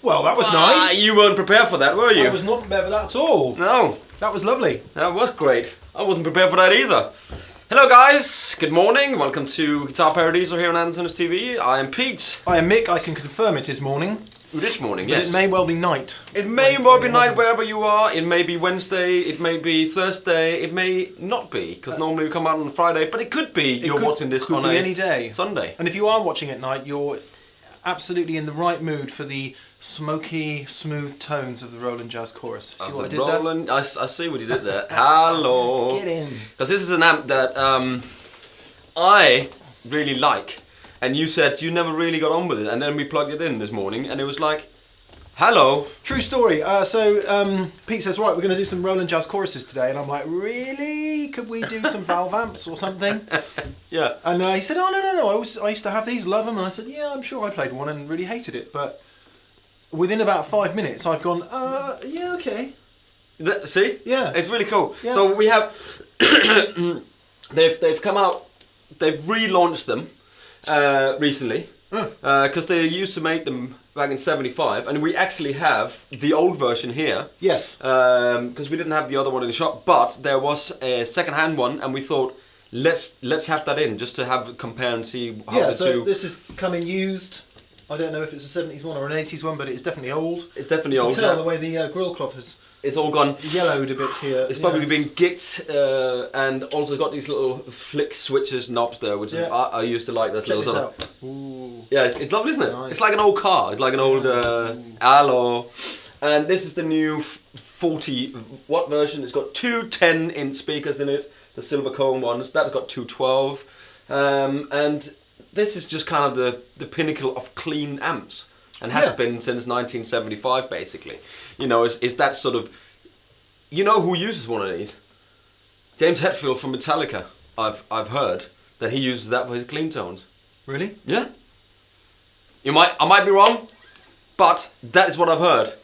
Well, that was nice. You weren't prepared for that, were you? I was not prepared for that at all. No. That was lovely. That was great. I wasn't prepared for that either. Hello guys, good morning. Welcome to Guitar Paradiso here on Andertons TV. I am Pete. I am Mick. I can confirm it is morning. This morning, But yes. it may well be night. It may well be night wherever you are. It may be Wednesday, it may be Thursday, it may not be, because normally we come out on a Friday, but it could be you're watching this on any day. Sunday. And if you are watching at night, you're absolutely in the right mood for the smoky, smooth tones of the Roland Jazz Chorus. See what I did Roland, there? I see what you did there. Hello. Get in. Because this is an amp that I really like. And you said you never really got on with it, and then we plugged it in this morning, and it was like, hello. True story. Pete says, right, we're going to do some Roland Jazz choruses today, and I'm like, really? Could we do some valve amps or something? Yeah. And he said, oh, no, I used to have these, love them, and I said, yeah, I'm sure I played one and really hated it, but within about 5 minutes, I've gone, yeah, okay. See? Yeah. It's really cool. Yeah. So we have, they've come out, they've relaunched them. Recently, because they used to make them back in '75, and we actually have the old version here. Yes. Because we didn't have the other one in the shop, but there was a second-hand one, and we thought let's have that in just to have compare and see how the two. This is coming used. I don't know if it's a 70s one or an 80s one, but it's definitely old. It's definitely old. You can tell the way the grill cloth has. It's all gone Yellowed a bit here. It's probably been gicked, and also got these little flick switches knobs there, which I used to like. That little sort of. Ooh. Yeah, it's lovely, isn't it? Nice. It's like an old car. It's like an old Allo. And this is the new 40 watt version. It's got two 10-inch speakers in it, the silver cone ones. That's got two 12. And this is just kind of the pinnacle of clean amps. And has been since 1975, basically. You know, is that sort of... You know who uses one of these? James Hetfield from Metallica. I've heard that he uses that for his clean tones. Really? Yeah. I might be wrong, but that is what I've heard.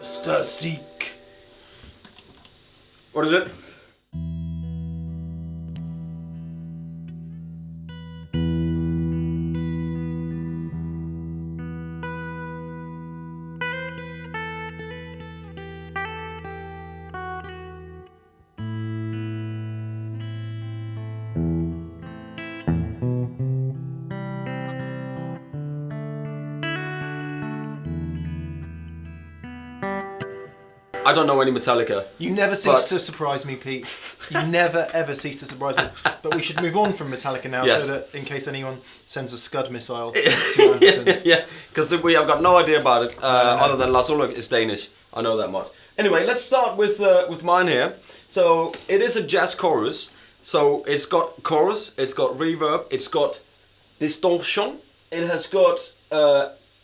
Stasik. What is it? I don't know any Metallica. You never cease to surprise me, Pete. You never ever cease to surprise me. But we should move on from Metallica now, so that in case anyone sends a Scud missile to Andertons. Yeah, because we have got no idea about it, other than Lars Ulrik is Danish. I know that much. Anyway, let's start with mine here. So it is a jazz chorus. So it's got chorus, it's got reverb, it's got distortion, it has got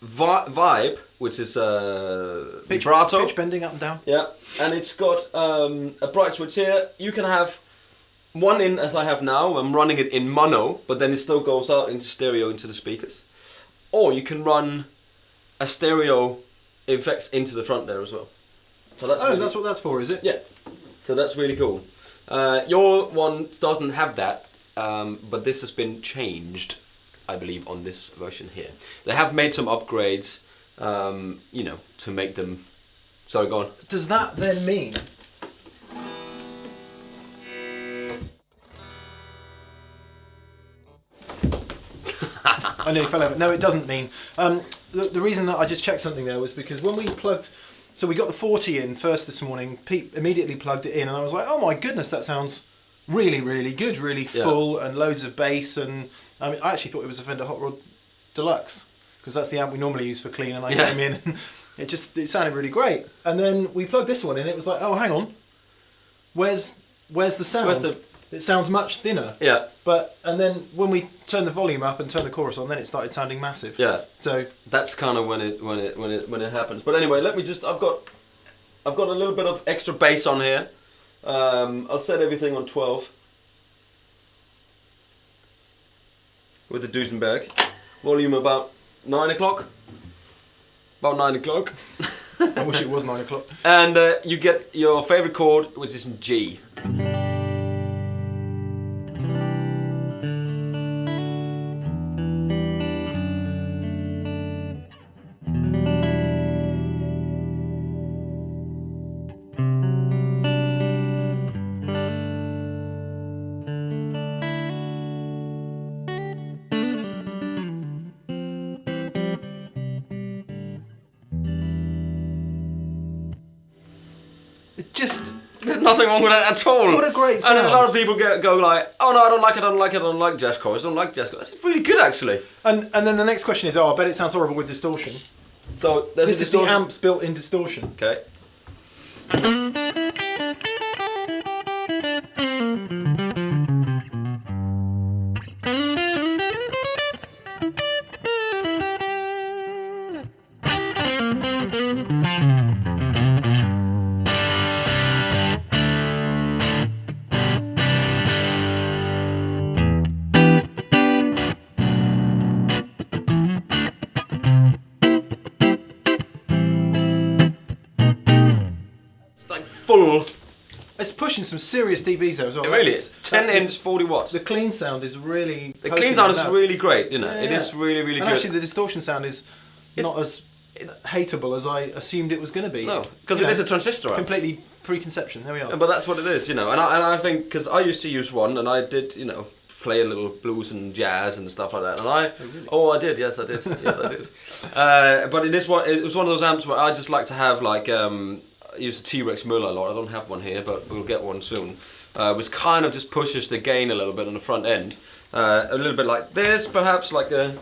vibe, which is vibrato. Pitch bending up and down. Yeah, and it's got a bright switch here. You can have one in, as I have now. I'm running it in mono, but then it still goes out into stereo into the speakers. Or you can run a stereo effects into the front there as well. So that's that's what that's for, is it? Yeah. So that's really cool. Your one doesn't have that, but this has been changed, I believe, on this version here. They have made some upgrades, you know, to make them... Sorry, go on. Does that then mean... I nearly fell over. No, it doesn't mean. The reason that I just checked something there was because when we plugged... So we got the 40 in first this morning. Pete immediately plugged it in and I was like, oh my goodness, that sounds really, really good, really full and loads of bass. And I mean, I actually thought it was a Fender Hot Rod Deluxe because that's the amp we normally use for clean. And I came in and it sounded really great. And then we plugged this one in. It was like, oh, hang on, where's the sound? It sounds much thinner. Yeah. And then when we turned the volume up and turned the chorus on, then it started sounding massive. Yeah. So that's kind of when it happens. But anyway, let me just. I've got a little bit of extra bass on here. I'll set everything on 12 with the Duesenberg. Volume about 9 o'clock. About 9 o'clock. I wish it was 9 o'clock. And you get your favorite chord, which is in G. There's nothing wrong with that at all. What a great sound. And a lot of people go like, oh no, I don't like it, I don't like jazz chorus, I don't like jazz chorus. It's really good actually. And then the next question is, I bet it sounds horrible with distortion. So this is the amps built in distortion. Okay. Full. It's pushing some serious dBs there as well. It really is. 10 inch, 40 watts. The clean sound is really... The clean sound is really great, you know. It is really, really good. And actually the distortion sound is not as hateable as I assumed it was going to be. No, because it is a transistor amp. Completely preconception, there we are. But that's what it is, you know. And I think, because I used to use one and I did, you know, play a little blues and jazz and stuff like that. And I did, yes I did. Yes I did. But it was one of those amps where I just like to have like... I use the T-Rex Muller a lot. I don't have one here, but we'll get one soon. Which kind of just pushes the gain a little bit on the front end. A little bit like this, perhaps, like the...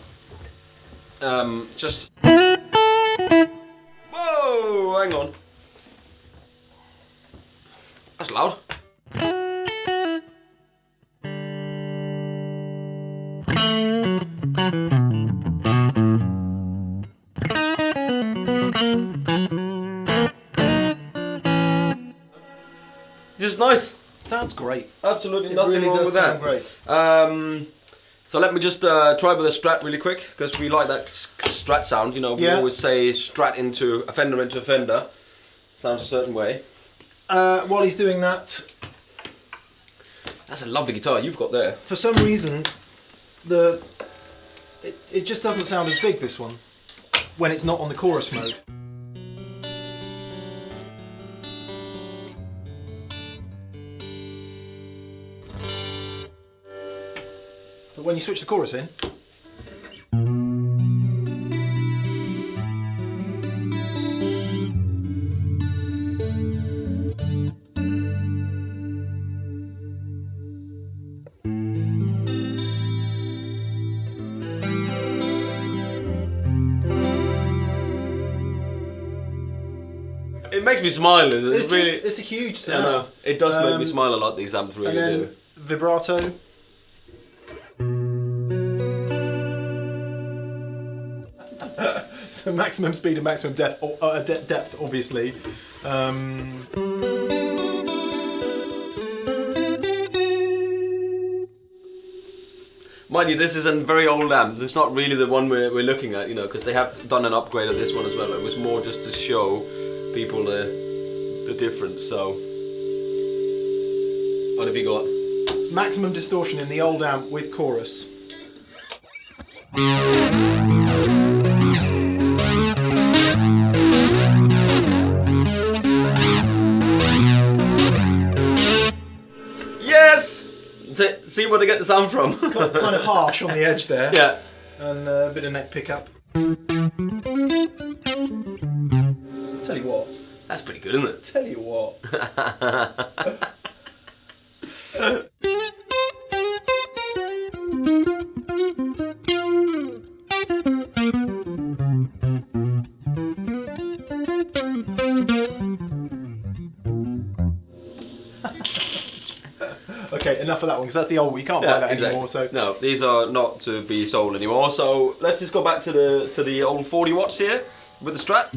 just... Whoa, hang on. That's loud. Just nice. Sounds great. Absolutely nothing wrong with that. Great. So let me just try with a Strat really quick, because we like that Strat sound. You know, we always say Strat into a Fender. Sounds a certain way. While he's doing that, that's a lovely guitar you've got there. For some reason, it just doesn't sound as big, this one, when it's not on the chorus mode. But when you switch the chorus in, it makes me smile. It's a huge sound. I know. It does make me smile a lot, these amps really do. Vibrato. So maximum speed and maximum depth, obviously. Mind you, this is a very old amp. It's not really the one we're looking at, you know, because they have done an upgrade of this one as well. It was more just to show people the the difference. So, what have you got? Maximum distortion in the old amp with chorus. Yes! See where to get the sound from. Kind of harsh on the edge there. Yeah. And a bit of neck pickup. Tell you what. That's pretty good, isn't it? Tell you what. Okay, enough of that one, because that's the old one. You can't buy that anymore. So no, these are not to be sold anymore. So let's just go back to the old 40 watts here with the Strat.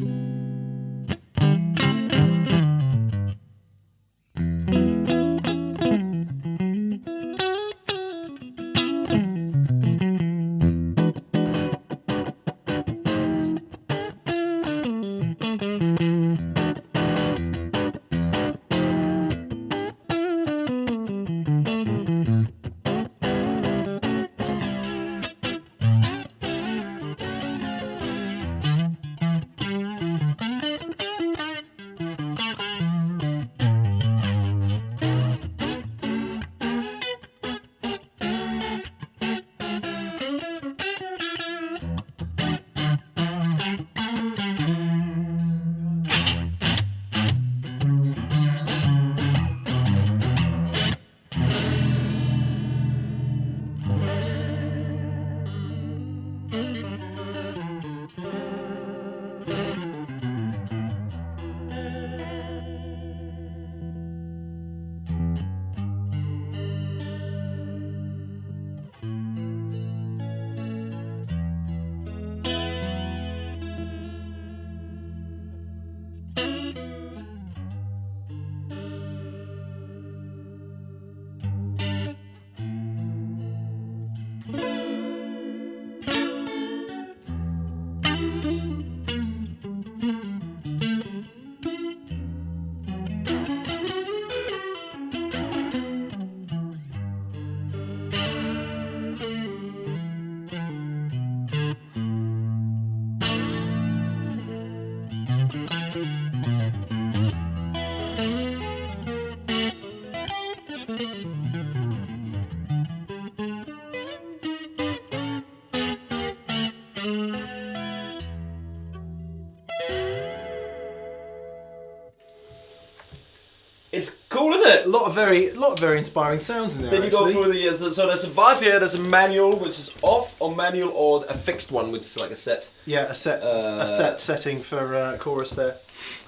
It's cool, isn't it? a lot of very inspiring sounds in there. Then you go through the so there's a vibe here. There's a manual which is off, or manual, or a fixed one which is like a set. Yeah, a set setting for chorus there.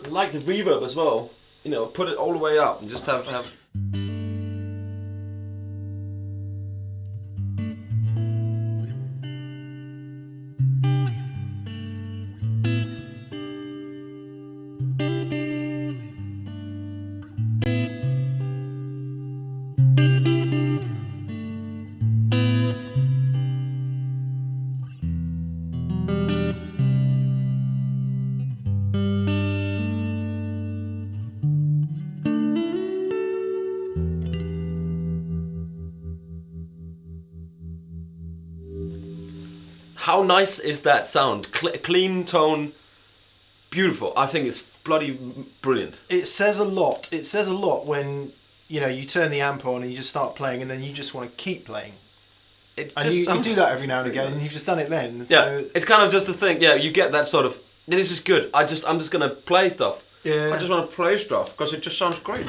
I like the reverb as well. You know, put it all the way up and just have. How nice is that sound? Clean tone, beautiful. I think it's bloody brilliant. It says a lot. It says a lot when you turn the amp on and you just start playing, and then you just want to keep playing. It and you do that every now and again, and you've just done it then. So. Yeah, it's kind of just the thing. Yeah, you get that sort of. This is good. I'm just gonna play stuff. Yeah. I just want to play stuff because it just sounds great.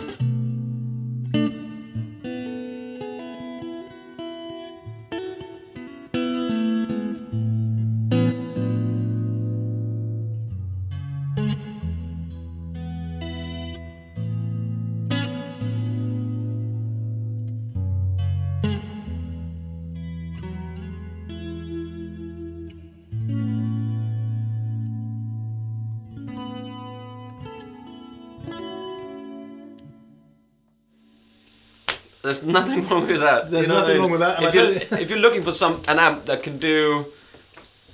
There's nothing wrong with that. There's nothing wrong with that. If you're looking for an amp that can do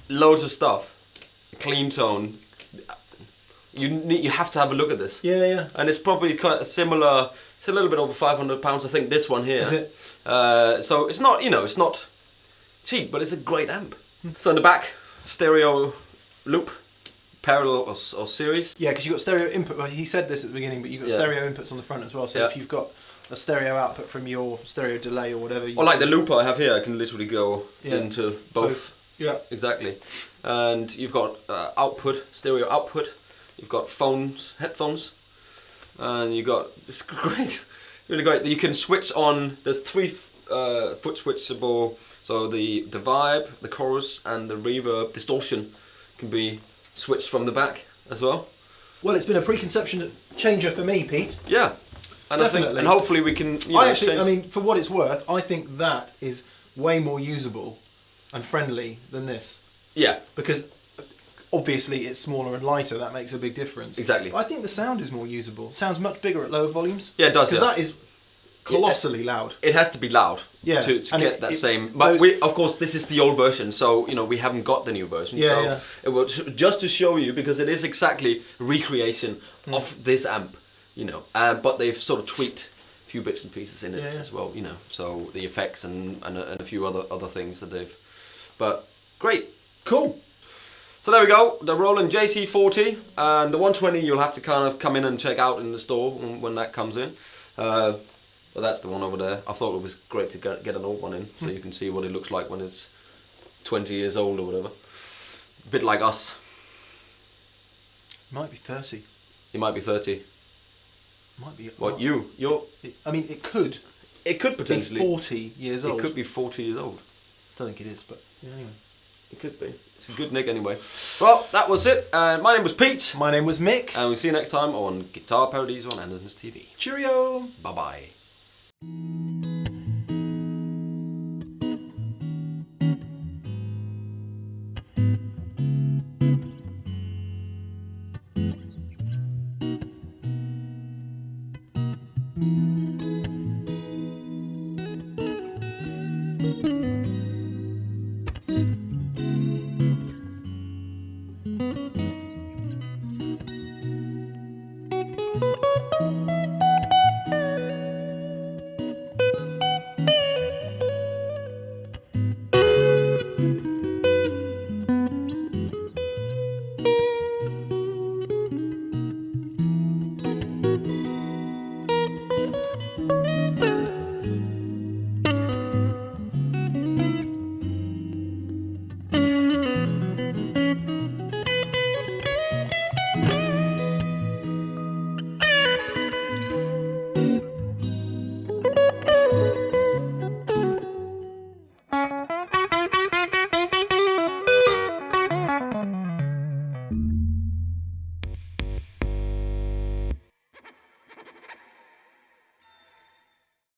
loads of stuff, clean tone, you have to have a look at this. Yeah, yeah. And it's probably kind of similar. It's a little bit over £500. I think this one here. Is it? So it's not, it's not cheap, but it's a great amp. So in the back, stereo loop, parallel or series. Yeah, because you've got stereo input. Well, he said this at the beginning, but you've got stereo inputs on the front as well. So if you've got a stereo output from your stereo delay or whatever. Or like the looper I have here, I can literally go into both. Yeah. Exactly. And you've got stereo output. You've got headphones. And you've got, it's great, really great. You can switch on, there's 3 foot switchable. So the vibe, the chorus, and the reverb, distortion can be switched from the back as well. Well, it's been a preconception changer for me, Pete. Yeah. And Definitely. and hopefully we can, I mean, for what it's worth, I think that is way more usable and friendly than this. Yeah. Because obviously it's smaller and lighter, that makes a big difference. Exactly. But I think the sound is more usable. It sounds much bigger at lower volumes. Yeah, it does. Because that is colossally loud. It has to be loud to get that same. But of course, this is the old version, so we haven't got the new version. Yeah, so it was just to show you, because it is exactly recreation of this amp, but they've sort of tweaked a few bits and pieces in it as well, So the effects and a few other things that they've. But great, cool. So there we go, the Roland JC40 and the 120. You'll have to kind of come in and check out in the store when that comes in. But that's the one over there. I thought it was great to get an old one in, so you can see what it looks like when it's 20 years old or whatever. A bit like us. Might be 30. It might be 30. Might be. What, you're... I mean, it could. It could potentially be 40 years old. It could be 40 years old. Don't think it is, but anyway. It could be. It's a good nick anyway. Well, that was it. My name was Pete. My name was Mick. And we'll see you next time on Guitar Paradiso on Andertons TV. Cheerio. Bye-bye.